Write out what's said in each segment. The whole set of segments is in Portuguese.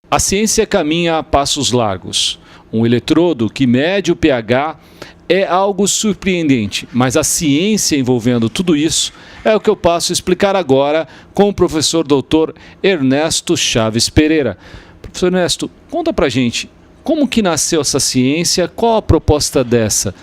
A ciência caminha a passos largos. Um eletrodo que mede o pH é algo surpreendente, mas a ciência envolvendo tudo isso é o que eu passo a explicar agora com o professor Dr. Ernesto Chaves Pereira. Professor Ernesto, conta pra gente, como que nasceu essa ciência, qual a proposta dessa?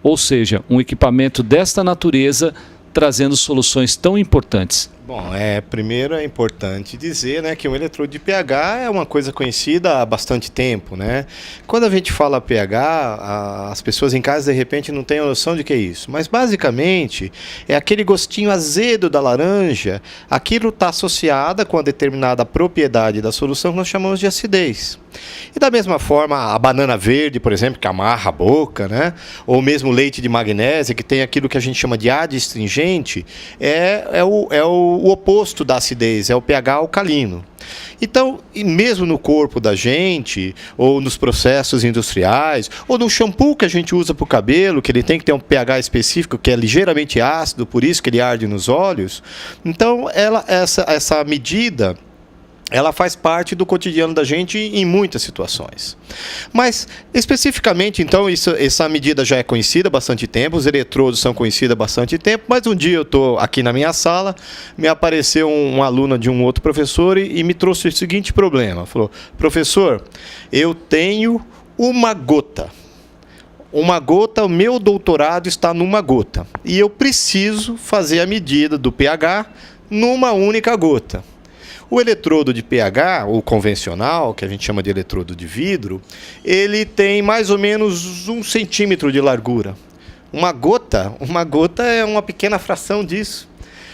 Ou seja, um equipamento desta natureza trazendo soluções tão importantes. Bom, primeiro é importante dizer, né, que um eletrodo de pH é uma coisa conhecida há bastante tempo, né? Quando a gente fala pH, as pessoas em casa de repente não têm a noção de que é isso. Mas basicamente é aquele gostinho azedo da laranja, aquilo está associado com a determinada propriedade da solução que nós chamamos de acidez. E da mesma forma, a banana verde, por exemplo, que amarra a boca, ou mesmo leite de magnésia, que tem aquilo que a gente chama de adstringente, é o oposto da acidez, é o pH alcalino. Então, e mesmo no corpo da gente, ou nos processos industriais, ou no shampoo que a gente usa para o cabelo, que ele tem que ter um pH específico, que é ligeiramente ácido, por isso que ele arde nos olhos. Então, essa medida, ela faz parte do cotidiano da gente em muitas situações. Mas, especificamente, então, essa medida já é conhecida há bastante tempo, os eletrodos são conhecidos há bastante tempo, mas um dia eu estou aqui na minha sala, me apareceu uma aluna de um outro professor e me trouxe o seguinte problema. Falou, professor, eu tenho uma gota. Uma gota, o meu doutorado está numa gota. E eu preciso fazer a medida do pH numa única gota. O eletrodo de pH, o convencional, que a gente chama de eletrodo de vidro, ele tem mais ou menos 1 centímetro de largura. Uma gota é uma pequena fração disso.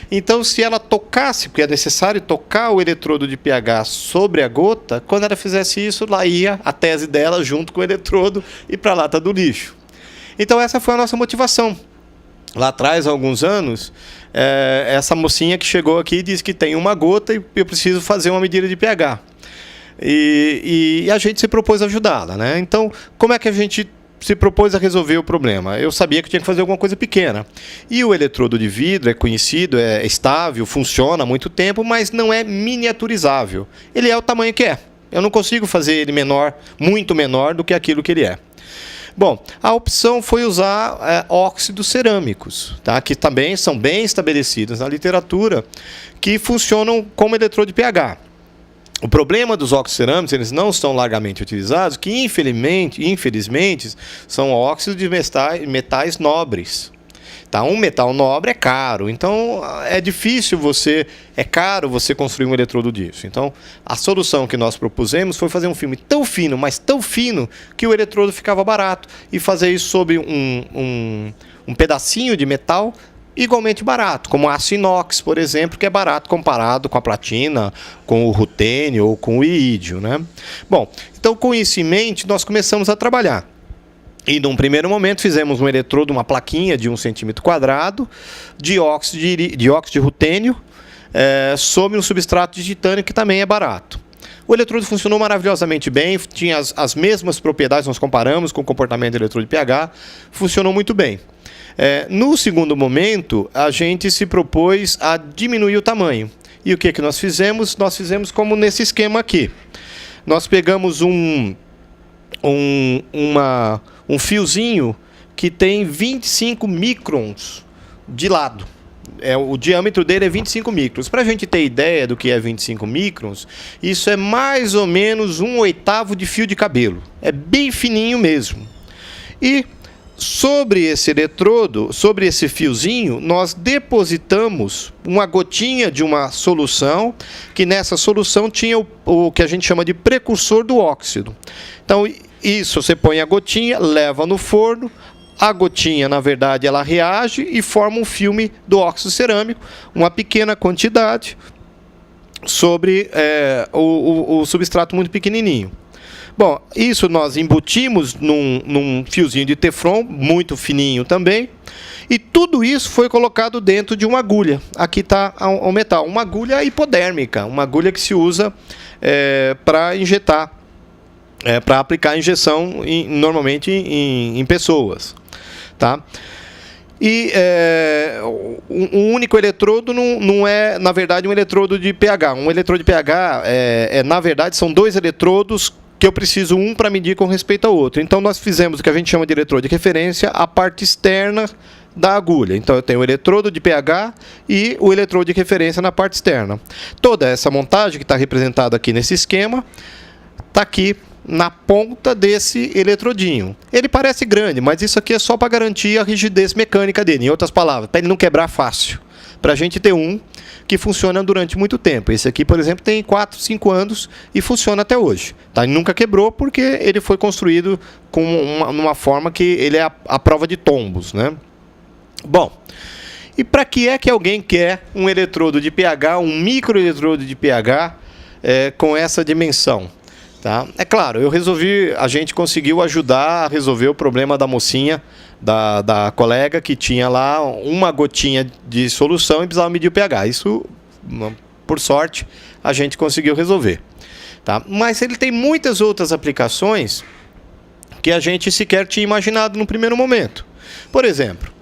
Então, se ela tocasse, porque é necessário tocar o eletrodo de pH sobre a gota, quando ela fizesse isso, lá ia a tese dela junto com o eletrodo e para a lata do lixo. Então, essa foi a nossa motivação. Lá atrás, há alguns anos, essa mocinha que chegou aqui disse que tem uma gota e eu preciso fazer uma medida de pH. E a gente se propôs a ajudá-la, né? Então, como é que a gente se propôs a resolver o problema? Eu sabia que tinha que fazer alguma coisa pequena. E o eletrodo de vidro é conhecido, é estável, funciona há muito tempo, mas não é miniaturizável. Ele é o tamanho que é. Eu não consigo fazer ele menor, muito menor do que aquilo que ele é. Bom, a opção foi usar óxidos cerâmicos, tá? Que também são bem estabelecidos na literatura, que funcionam como eletrodo de pH. O problema dos óxidos cerâmicos, eles não são largamente utilizados, que infelizmente são óxidos de metais nobres. Tá? Um metal nobre é caro, então é caro você construir um eletrodo disso. Então, a solução que nós propusemos foi fazer um filme tão fino, mas tão fino, que o eletrodo ficava barato. E fazer isso sobre um pedacinho de metal igualmente barato, como aço inox, por exemplo, que é barato comparado com a platina, com o rutênio ou com o irídio, né? Bom, então com isso em mente, nós começamos a trabalhar. E, num primeiro momento, fizemos um eletrodo, uma plaquinha de 1 centímetro quadrado, de óxido de rutênio, sobre um substrato de titânio, que também é barato. O eletrodo funcionou maravilhosamente bem, tinha as mesmas propriedades, nós comparamos com o comportamento do eletrodo de pH, funcionou muito bem. No segundo momento, a gente se propôs a diminuir o tamanho. E o que nós fizemos? Nós fizemos como nesse esquema aqui. Nós pegamos um fiozinho que tem 25 microns de lado. O diâmetro dele é 25 microns. Para a gente ter ideia do que é 25 microns, isso é mais ou menos 1/8 de fio de cabelo. É bem fininho mesmo. E sobre esse eletrodo, sobre esse fiozinho, nós depositamos uma gotinha de uma solução, que nessa solução tinha o que a gente chama de precursor do óxido. Então, isso você põe a gotinha, leva no forno, a gotinha, na verdade, ela reage e forma um filme do óxido cerâmico, uma pequena quantidade, sobre o substrato muito pequenininho. Bom, isso nós embutimos num fiozinho de teflon, muito fininho também, e tudo isso foi colocado dentro de uma agulha. Aqui está o metal, uma agulha hipodérmica, uma agulha que se usa para injetar, para aplicar a injeção normalmente em pessoas. Tá? E um único eletrodo não é, na verdade, um eletrodo de pH. Um eletrodo de pH, na verdade, são dois eletrodos que eu preciso um para medir com respeito ao outro. Então, nós fizemos o que a gente chama de eletrodo de referência, a parte externa da agulha. Então, eu tenho o eletrodo de pH e o eletrodo de referência na parte externa. Toda essa montagem que está representada aqui nesse esquema está aqui na ponta desse eletrodinho. Ele parece grande, mas isso aqui é só para garantir a rigidez mecânica dele. Em outras palavras, para ele não quebrar fácil. Para a gente ter um que funciona durante muito tempo. Esse aqui, por exemplo, tem 4, 5 anos e funciona até hoje. Tá? Ele nunca quebrou porque ele foi construído com uma forma que ele é a prova de tombos, né? Bom, e para que alguém quer um eletrodo de pH, um microeletrodo de pH com essa dimensão? Tá? É claro, a gente conseguiu ajudar a resolver o problema da mocinha, da colega que tinha lá uma gotinha de solução e precisava medir o pH. Isso, por sorte, a gente conseguiu resolver. Tá? Mas ele tem muitas outras aplicações que a gente sequer tinha imaginado no primeiro momento. Por exemplo,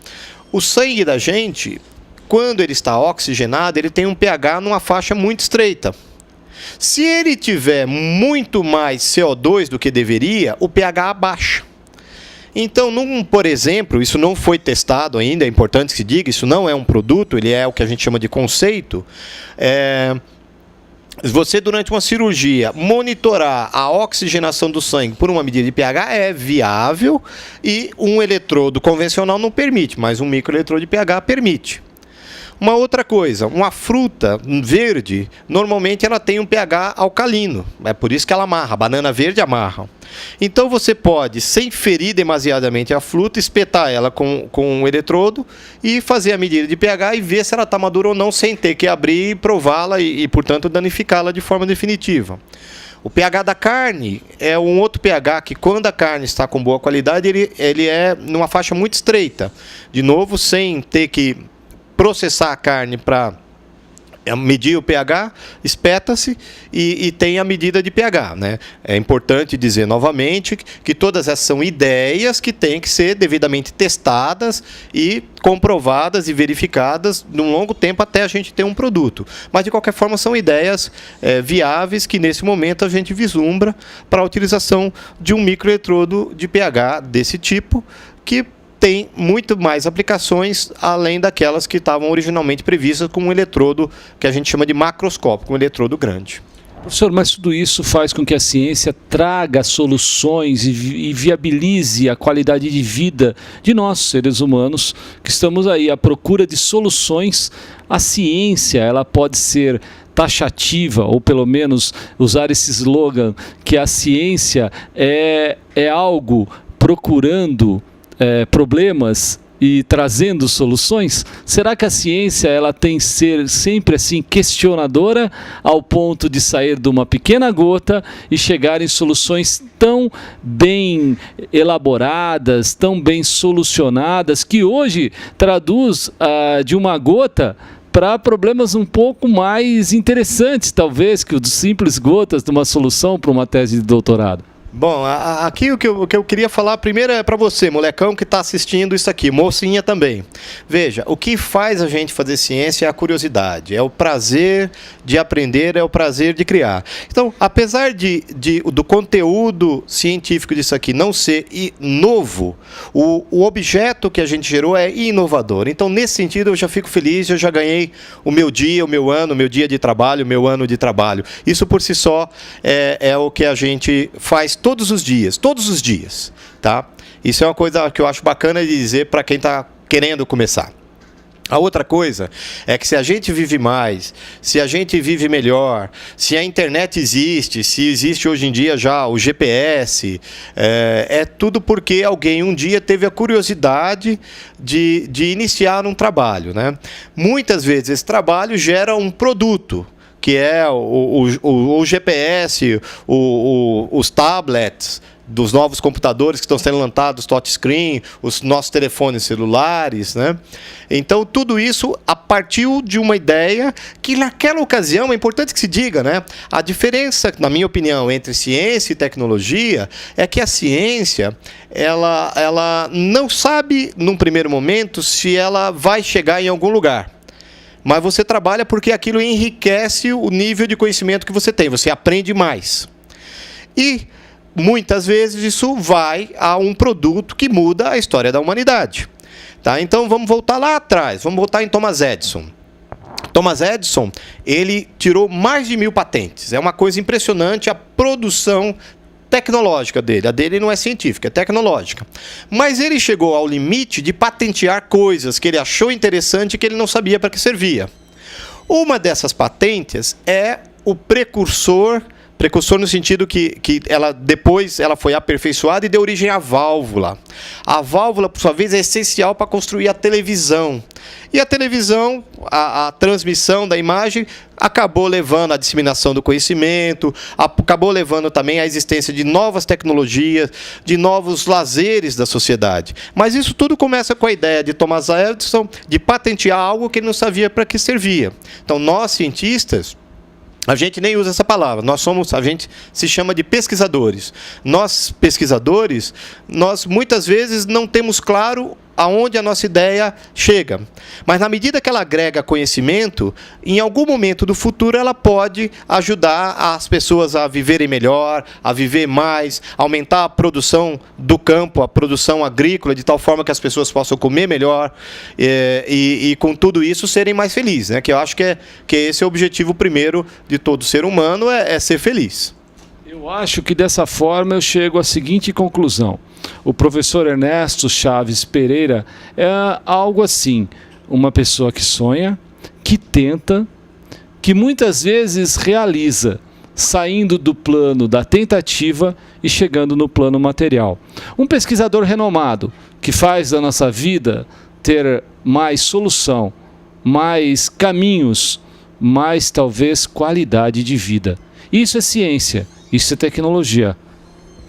o sangue da gente, quando ele está oxigenado, ele tem um pH numa faixa muito estreita. Se ele tiver muito mais CO2 do que deveria, o pH abaixa. Então, por exemplo, isso não foi testado ainda, é importante que se diga, isso não é um produto, ele é o que a gente chama de conceito. Você, durante uma cirurgia, monitorar a oxigenação do sangue por uma medida de pH é viável e um eletrodo convencional não permite, mas um microeletrodo de pH permite. Uma outra coisa, uma fruta verde, normalmente ela tem um pH alcalino, é por isso que ela amarra, a banana verde amarra. Então você pode, sem ferir demasiadamente a fruta, espetar ela com um eletrodo e fazer a medida de pH e ver se ela está madura ou não, sem ter que abrir e prová-la e, portanto, danificá-la de forma definitiva. O pH da carne é um outro pH que, quando a carne está com boa qualidade, ele é numa faixa muito estreita. De novo, sem ter que processar a carne para medir o pH, espeta-se e tem a medida de pH, né? É importante dizer novamente que todas essas são ideias que têm que ser devidamente testadas e comprovadas e verificadas num longo tempo até a gente ter um produto. Mas, de qualquer forma, são ideias viáveis que, nesse momento, a gente vislumbra para a utilização de um microeletrodo de pH desse tipo, que tem muito mais aplicações, além daquelas que estavam originalmente previstas com um eletrodo que a gente chama de macroscópico, um eletrodo grande. Professor, mas tudo isso faz com que a ciência traga soluções e viabilize a qualidade de vida de nós, seres humanos, que estamos aí à procura de soluções. A ciência, ela pode ser taxativa, ou pelo menos usar esse slogan, que a ciência é algo procurando problemas e trazendo soluções? Será que a ciência ela tem que ser sempre assim questionadora ao ponto de sair de uma pequena gota e chegar em soluções tão bem elaboradas, tão bem solucionadas, que hoje traduz de uma gota para problemas um pouco mais interessantes, talvez, que os simples gotas de uma solução para uma tese de doutorado? Bom, aqui o que eu queria falar primeiro é para você, molecão que está assistindo isso aqui, mocinha também. Veja, o que faz a gente fazer ciência é a curiosidade, é o prazer de aprender, é o prazer de criar. Então, apesar do conteúdo científico disso aqui não ser novo, o objeto que a gente gerou é inovador. Então, nesse sentido, eu já fico feliz, eu já ganhei o meu dia, o meu ano, o meu dia de trabalho, o meu ano de trabalho. Isso por si só é o que a gente faz todos os dias, tá? Isso é uma coisa que eu acho bacana de dizer para quem está querendo começar. A outra coisa é que se a gente vive mais, se a gente vive melhor, se a internet existe, se existe hoje em dia já o GPS, é tudo porque alguém um dia teve a curiosidade de iniciar um trabalho, né? Muitas vezes esse trabalho gera um produto, que é o GPS, os tablets dos novos computadores que estão sendo lançados, touchscreen, os nossos telefones celulares, né? Então, tudo isso partiu de uma ideia que, naquela ocasião, é importante que se diga, né? A diferença, na minha opinião, entre ciência e tecnologia é que a ciência, ela não sabe, num primeiro momento, se ela vai chegar em algum lugar. Mas você trabalha porque aquilo enriquece o nível de conhecimento que você tem, você aprende mais. E muitas vezes isso vai a um produto que muda a história da humanidade. Tá? Então vamos voltar lá atrás, vamos voltar em Thomas Edison. Thomas Edison, ele tirou mais de 1000 patentes. É uma coisa impressionante a produção tecnológica dele. A dele não é científica, é tecnológica. Mas ele chegou ao limite de patentear coisas que ele achou interessante e que ele não sabia para que servia. Uma dessas patentes é o precursor no sentido que depois ela foi aperfeiçoada e deu origem à válvula. A válvula, por sua vez, é essencial para construir a televisão. E a televisão, a transmissão da imagem, acabou levando à disseminação do conhecimento, acabou levando também à existência de novas tecnologias, de novos lazeres da sociedade. Mas isso tudo começa com a ideia de Thomas Edison de patentear algo que ele não sabia para que servia. Então, nós, cientistas, a gente nem usa essa palavra, a gente se chama de pesquisadores. Nós, pesquisadores, nós muitas vezes não temos claro aonde a nossa ideia chega. Mas na medida que ela agrega conhecimento, em algum momento do futuro ela pode ajudar as pessoas a viverem melhor, a viver mais, aumentar a produção do campo, a produção agrícola, de tal forma que as pessoas possam comer melhor e com tudo isso serem mais felizes, né? Que eu acho que esse é o objetivo primeiro de todo ser humano, é ser feliz. Eu acho que dessa forma eu chego à seguinte conclusão. O professor Ernesto Chaves Pereira é algo assim, uma pessoa que sonha, que tenta, que muitas vezes realiza, saindo do plano da tentativa e chegando no plano material. Um pesquisador renomado, que faz da nossa vida ter mais solução, mais caminhos, mais talvez qualidade de vida. Isso é ciência. Isso é tecnologia.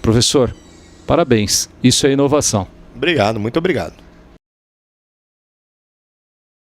Professor, parabéns. Isso é inovação. Obrigado, muito obrigado.